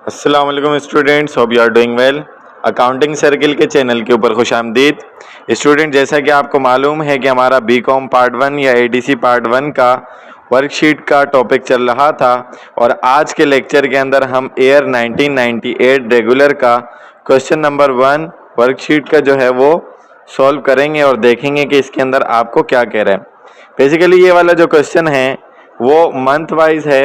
अस्सलाम वालेकुम students, hope you are doing well. Accounting circle के चैनल के ऊपर खुशामदीद। स्टूडेंट, जैसा कि आपको मालूम है कि हमारा बीकॉम पार्ट 1 या एडीसी पार्ट 1 का वर्कशीट का टॉपिक चल रहा था और आज के लेक्चर के अंदर हम ईयर 1998 रेगुलर का क्वेश्चन नंबर 1 वर्कशीट का जो है वो सॉल्व करेंगे और देखेंगे कि इसके अंदर आपको क्या कह रहा है। बेसिकली ये वाला जो क्वेश्चन है वो मंथ वाइज है,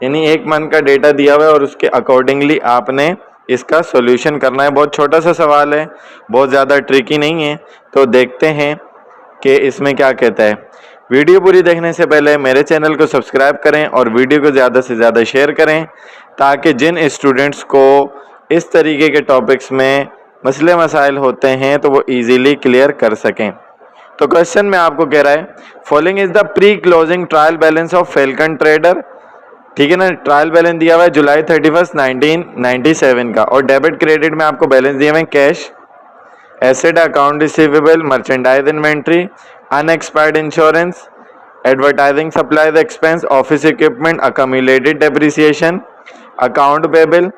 यानी एक मंथ का डेटा दिया हुआ है और उसके अकॉर्डिंगली आपने इसका सॉल्यूशन करना है। बहुत छोटा सा सवाल है, बहुत ज़्यादा ट्रिकी नहीं है। तो देखते हैं कि इसमें क्या कहता है। वीडियो पूरी देखने से पहले मेरे चैनल को सब्सक्राइब करें और वीडियो को ज़्यादा से ज़्यादा शेयर करें ताकि जिन स्टूडेंट्स को इस तरीके के टॉपिक्स में मसले मसाइल होते हैं तो वो ईजीली क्लियर कर सकें। तो क्वेश्चन में आपको कह रहा है, following is the pre closing trial balance of falcon trader. ठीक है ना, ट्रायल बैलेंस दिया हुआ है जुलाई 31 1997 का और डेबिट क्रेडिट में आपको बैलेंस दिए हुए हैं cash, asset, account receivable, merchandise inventory, unexpired insurance, advertising supplies expense, office equipment, accumulated depreciation, account payable,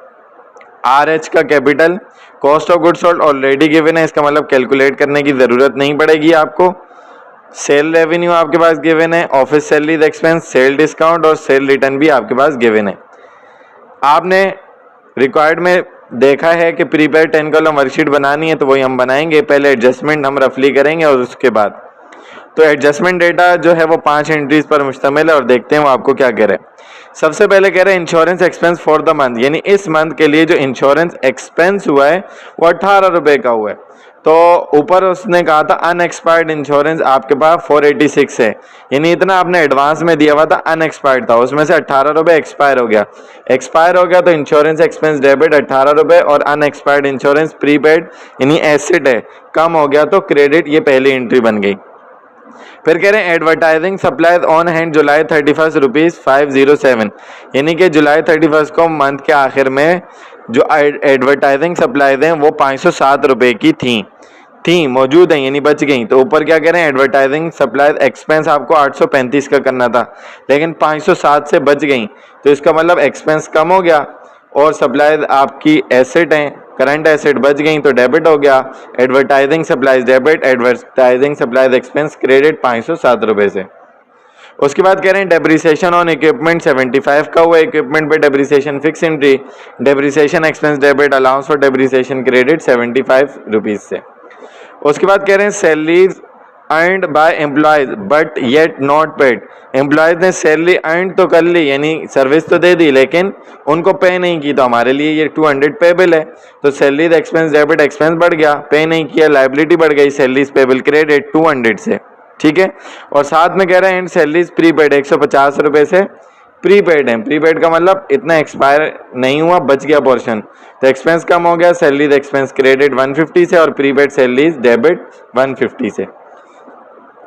RH का capital, cost of goods sold already given है, इसका मतलब कैलकुलेट करने की ज़रूरत नहीं पड़ेगी आपको। सेल रेवेन्यू आपके पास गिवन है, office salaries expense, sale discount और सेल रिटर्न भी आपके पास गिवन है। आपने रिक्वायर्ड में देखा है कि प्रीपेड 10 कॉलम वर्कशीट बनानी है, तो वही हम बनाएंगे। पहले एडजस्टमेंट हम रफली करेंगे और उसके बाद तो एडजस्टमेंट डेटा जो है वो 5 एंट्रीज पर मुश्तमिल है और देखते हैं वो आपको क्या कह रहे हैं। सबसे पहले कह रहे हैं insurance expense for the month, यानी इस मंथ के लिए जो इंश्योरेंस एक्सपेंस हुआ है वो 18 रुपये का हुआ है। तो ऊपर उसने कहा था अनएक्सपायर्ड इंश्योरेंस आपके पास 486 है, यानी इतना आपने एडवांस में दिया हुआ था, अनएक्सपायर्ड था, उसमें से 18 रुपये एक्सपायर हो गया। एक्सपायर हो गया तो इंश्योरेंस एक्सपेंस डेबिट 18 रुपये और अनएक्सपायर्ड इंश्योरेंस प्रीपेड यानी एसेट है कम हो गया तो क्रेडिट, ये पहली एंट्री बन गई। फिर कह रहे हैं एडवर्टाइजिंग सप्लाईज ऑन हैंड जुलाई 31 ₹507, यानी कि जुलाई 31 को मंथ के आखिर में जो एडवर्टाइजिंग सप्लाईज हैं वो 507 रुपये की थी मौजूद हैं, यानी बच गई। तो ऊपर क्या कह रहे हैं एडवर्टाइजिंग सप्लाईज एक्सपेंस आपको 835 का करना था लेकिन 507 से बच गई, तो इसका मतलब एक्सपेंस कम हो गया और सप्लाईज आपकी एसेट हैं, करंट एसेट बच गई तो डेबिट हो गया। Advertising supplies debit, advertising supplies expense credit 507 रुपये से। उसके बाद कह रहे हैं डेप्रिसिएशन ऑन इक्विपमेंट 75 का हुआ, इक्विपमेंट पे depreciation fix entry, depreciation expense debit, allowance for depreciation credit 75 rupees से। उसके बाद कह रहे हैं salaries earned bye employees but yet not paid, employees ने सैलरी अर्न तो कर ली यानी सर्विस तो दे दी लेकिन उनको पे नहीं की, तो हमारे लिए ये 200 पेबल है। तो सैलरीज एक्सपेंस डेबिट, एक्सपेंस बढ़ गया, पे नहीं किया, लाइबिलिटी बढ़ गई, सैलरीज पेबल क्रेडिट 200 से। ठीक है, और साथ में कह रहे हैं एंड सैलरीज प्रीपेड 150 रुपये से प्रीपेड है। प्रीपेड का मतलब इतना एक्सपायर नहीं हुआ, बच गया पोर्शन, तो एक्सपेंस कम हो गया, सैलरीज एक्सपेंस क्रेडिट 150 से और प्रीपेड सैलरीज डेबिट 150 से।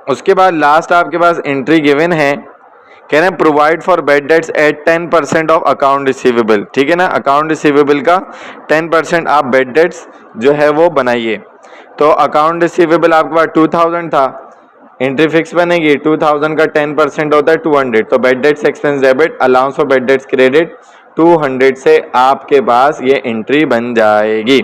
उसके बाद लास्ट आपके पास एंट्री गिवन है, कह रहे हैं provide for bad debts at 10% of account receivable. ठीक है ना, अकाउंट रिसीवेबल का 10% आप बैड डेट्स जो है वो बनाइए। तो अकाउंट रिसीवेबल आपके पास 2000 था, एंट्री फिक्स बनेगी, 2000 का 10% होता है 200, तो bad debts expense debit, allowance for bad dates credit 200 से आपके पास ये एंट्री बन जाएगी।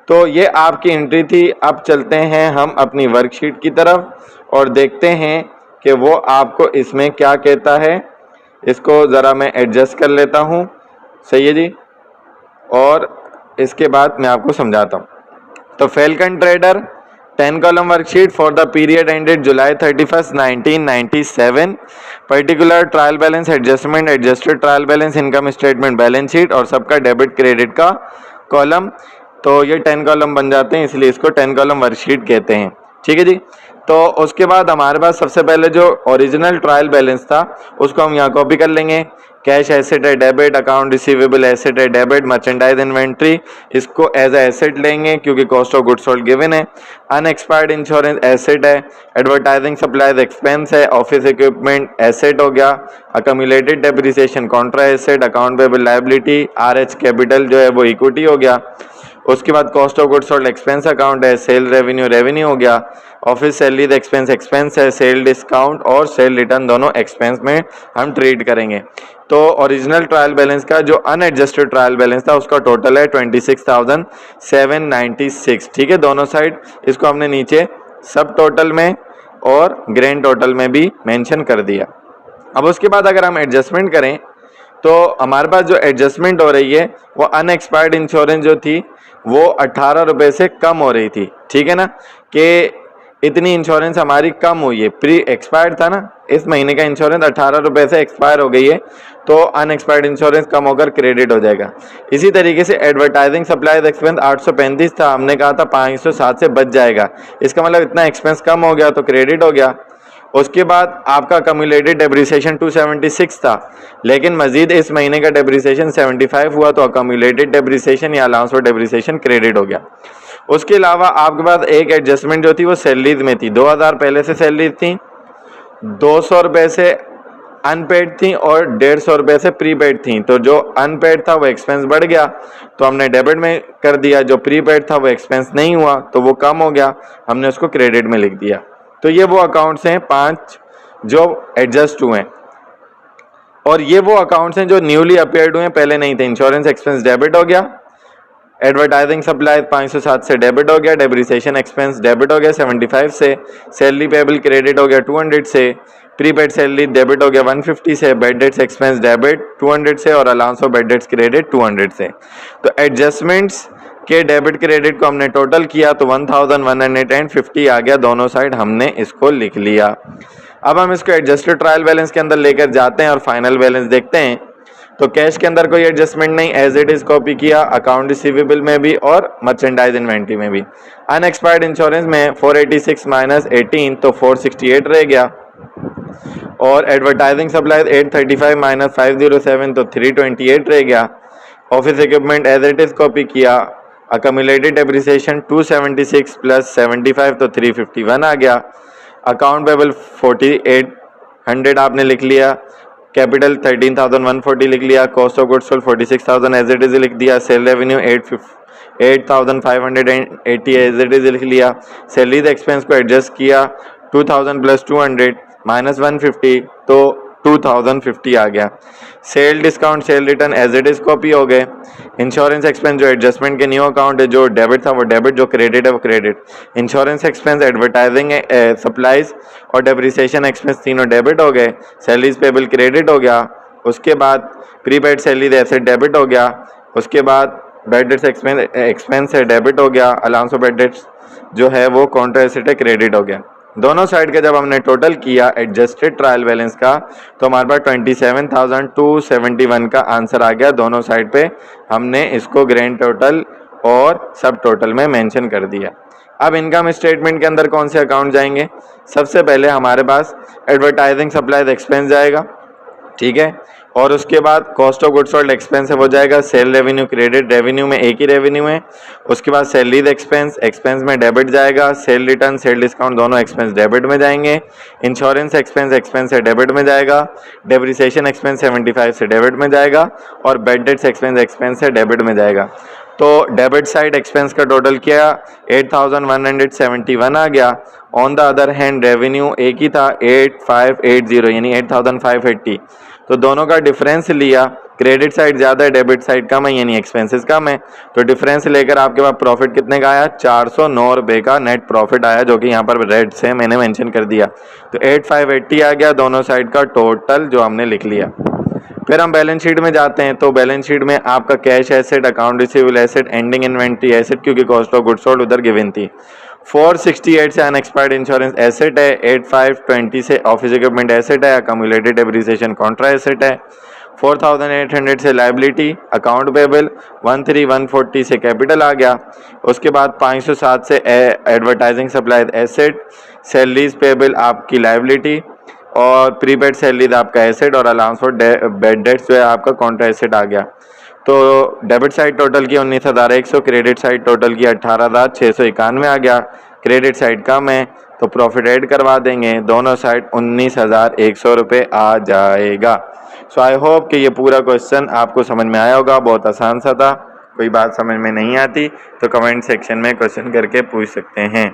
तो ये आपकी एंट्री थी। अब चलते हैं हम अपनी वर्कशीट की तरफ और देखते हैं कि वो आपको इसमें क्या कहता है। इसको ज़रा मैं एडजस्ट कर लेता हूँ, सही है जी, और इसके बाद मैं आपको समझाता हूँ। तो falcon trader 10 column worksheet for the period ended July 31 1997, particular trial balance, adjustment, adjusted trial balance, income statement, balance sheet और सबका डेबिट क्रेडिट का कॉलम। तो ये 10 कॉलम बन जाते हैं, इसलिए इसको 10 कॉलम वर्कशीट कहते हैं। ठीक है जी। तो उसके बाद हमारे पास सबसे पहले जो ओरिजिनल ट्रायल बैलेंस था उसको हम यहाँ कॉपी कर लेंगे। कैश एसेट है डेबिट, अकाउंट रिसीवेबल एसेट है डेबिट, मर्चेंडाइज इन्वेंट्री इसको एज ए एसेट लेंगे क्योंकि cost of goods sold given है, अनएक्सपायर्ड इंश्योरेंस एसेट है, एडवर्टाइजिंग सप्लाईज एक्सपेंस है, ऑफिस इक्विपमेंट एसेट हो गया, accumulated depreciation Contra asset, account payable liability, RH capital जो है वो इक्विटी हो गया। उसके बाद cost of goods sold expense account है, सेल रेवेन्यू रेवेन्यू हो गया, ऑफिस सैलरी एक्सपेंस एक्सपेंस है, सेल डिस्काउंट और सेल रिटर्न दोनों एक्सपेंस में हम ट्रीट करेंगे। तो ओरिजिनल ट्रायल बैलेंस का जो अनएडजस्टेड ट्रायल बैलेंस था उसका टोटल है 26,796। ठीक है, दोनों साइड इसको हमने नीचे सब टोटल में और ग्रैंड टोटल में भी मेंशन कर दिया। अब उसके बाद अगर हम एडजस्टमेंट करें तो हमारे पास जो एडजस्टमेंट हो रही है वो अनएक्सपायर्ड इंश्योरेंस जो थी वो 18 रुपये से कम हो रही थी। ठीक है ना, कि इतनी इंश्योरेंस हमारी कम हुई है, प्री एक्सपायर्ड था ना, इस महीने का इंश्योरेंस 18 रुपये से एक्सपायर हो गई है तो अनएक्सपायर्ड इंश्योरेंस कम होकर क्रेडिट हो जाएगा। इसी तरीके से एडवर्टाइजिंग सप्लाईज एक्सपेंस 835 था, हमने कहा था 507 से बच जाएगा, इसका मतलब इतना एक्सपेंस कम हो गया तो क्रेडिट हो गया। उसके बाद आपका कम्युलेटेड डेप्रिसिएशन 276 था, लेकिन मजीद इस महीने का डेप्रिसिएशन 75 हुआ तो कम्युलेटेड डेप्रिसिएशन या अलाउंस फॉर डेप्रिसिएशन क्रेडिट हो गया। उसके अलावा आपके पास एक एडजस्टमेंट जो थी वो सैलरीज में थी, 2000 पहले से सैलरीज थी, 200 रुपये से अनपेड थी और 150 रुपये से प्रीपेड थी। तो जो अनपेड था वो एक्सपेंस बढ़ गया तो हमने डेबिट में कर दिया, जो प्रीपेड था वो एक्सपेंस नहीं हुआ तो वो कम हो गया, हमने उसको क्रेडिट में लिख दिया। तो ये वो अकाउंट्स हैं 5 जो एडजस्ट हुए हैं, और ये वो अकाउंट्स हैं जो न्यूली अपीयर्ड हुए हैं, पहले नहीं थे। इंश्योरेंस एक्सपेंस डेबिट हो गया, एडवर्टाइजिंग सप्लाई 507 से डेबिट हो गया, डेप्रिसिएशन एक्सपेंस डेबिट हो गया 75 से, सैलरी पेबल क्रेडिट हो गया 200 से, प्रीपेड सैलरी डेबिट हो गया 150 से, बेड डेट्स एक्सपेंस डेबिट 200 से और allowance of bad debts credit 200 से। तो एडजस्टमेंट्स के डेबिट क्रेडिट को हमने टोटल किया तो 1150 आ गया, दोनों साइड हमने इसको लिख लिया। अब हम इसको एडजस्टेड ट्रायल बैलेंस के अंदर लेकर जाते हैं और फाइनल बैलेंस देखते हैं। तो कैश के अंदर कोई एडजस्टमेंट नहीं, एज इट इज कॉपी किया, अकाउंट रिसीवेबल में भी और मर्चेंडाइज इन्वेंट्री में भी। अनएक्सपायर्ड इंश्योरेंस में 486 माइनस 18 तो 468 रह गया, और एडवर्टाइजिंग सप्लाई 835 माइनस 507 तो 328 रह गया। Office equipment as it is copy किया, अकम्युलेटेड डेप्रिसिएशन 276 प्लस 75 तो 351 आ गया। अकाउंट पेबल 4800 आपने लिख लिया, कैपिटल 13,140 लिख लिया, cost of goods sold 46,000 as it is लिख दिया, sale revenue 8,580 as it is लिख लिया, सैलरीज एक्सपेंस को एडजस्ट किया 2000 प्लस 200 माइनस 150 तो 2050 आ गया। Sale discount sale return as it is copy हो गए। इंश्योरेंस एक्सपेंस जो एडजस्टमेंट के न्यू अकाउंट है, जो डेबिट था वो डेबिट, जो क्रेडिट है वो credit. Insurance expense, advertising supplies और डेप्रिसिएशन एक्सपेंस तीनों डेबिट हो गए। सैलरीज पेबल क्रेडिट हो गया, उसके बाद प्रीपेड सैलरी एसेट डेबिट हो गया, उसके बाद बेड डेट्स एक्सपेंस है डेबिट हो गया, अलाउंस ऑफ बेड डेट्स जो है वो काउंटर एसेट है क्रेडिट हो गया। दोनों साइड का जब हमने टोटल किया एडजस्टेड ट्रायल बैलेंस का तो हमारे पास 27,271 का आंसर आ गया। दोनों साइड पे हमने इसको ग्रैंड टोटल और सब टोटल में मेंशन कर दिया। अब इनकम स्टेटमेंट के अंदर कौन से अकाउंट जाएंगे? सबसे पहले हमारे पास एडवर्टाइजिंग सप्लाईज एक्सपेंस जाएगा, ठीक है, और उसके बाद cost of goods sold expense है वो जाएगा, सेल रेवेन्यू क्रेडिट रेवेन्यू में एक ही रेवेन्यू है, उसके बाद सैलरीज एक्सपेंस एक्सपेंस में डेबिट जाएगा, सेल रिटर्न सेल डिस्काउंट दोनों एक्सपेंस डेबिट में जाएंगे, इंश्योरेंस एक्सपेंस एक्सपेंस से डेबिट में जाएगा, डेप्रिसिएशन एक्सपेंस 75 से डेबिट में जाएगा और बेड डेट्स एक्सपेंस एक्सपेंस से डेबिट में जाएगा। तो डेबिट साइड एक्सपेंस का टोटल किया 8,171 आ गया। On the other hand revenue एक ही था 8,580 यानी 8,580, तो दोनों का डिफरेंस लिया, क्रेडिट साइड ज़्यादा है डेबिट साइड कम है यानी एक्सपेंसेस कम है, तो डिफरेंस लेकर आपके पास प्रॉफिट कितने का आया? 409 रुपये का नेट प्रॉफिट आया, जो कि यहाँ पर रेड से मैंने मेंशन कर दिया। तो 8,580 आ गया, दोनों साइड का टोटल जो हमने लिख लिया। फिर हम बैलेंस शीट में जाते हैं, तो बैलेंस शीट में आपका cash asset, account receivable asset, ending inventory asset, क्योंकि कॉस्ट ऑफ गुड्स सोल्ड उधर गिवन थी। 468 से अनएक्सपायर्ड इंश्योरेंस एसेट है, 8520 से ऑफिस इक्विपमेंट एसेट है, अकम्युलेटेड डेप्रिसिएशन कॉन्ट्रा एसेट है, 4800 से लायबिलिटी, अकाउंट पेबल 13140 से कैपिटल आ गया, उसके बाद 507 से advertising supply asset, salaries payable आपकी लायबिलिटी और प्रीपेड सैलरीज आपका एसेट और अलाउंस फॉर बेड डेट्स जो है आपका कॉन्ट्रा एसेट आ गया। तो डेबिट साइड टोटल की 19,100, क्रेडिट साइड टोटल की 18,691 आ गया। क्रेडिट साइड कम है तो प्रॉफिट ऐड करवा देंगे, दोनों साइड 19,100 रुपये आ जाएगा। सो आई होप कि ये पूरा क्वेश्चन आपको समझ में आया होगा, बहुत आसान सा था। कोई बात समझ में नहीं आती तो कमेंट सेक्शन में क्वेश्चन करके पूछ सकते हैं।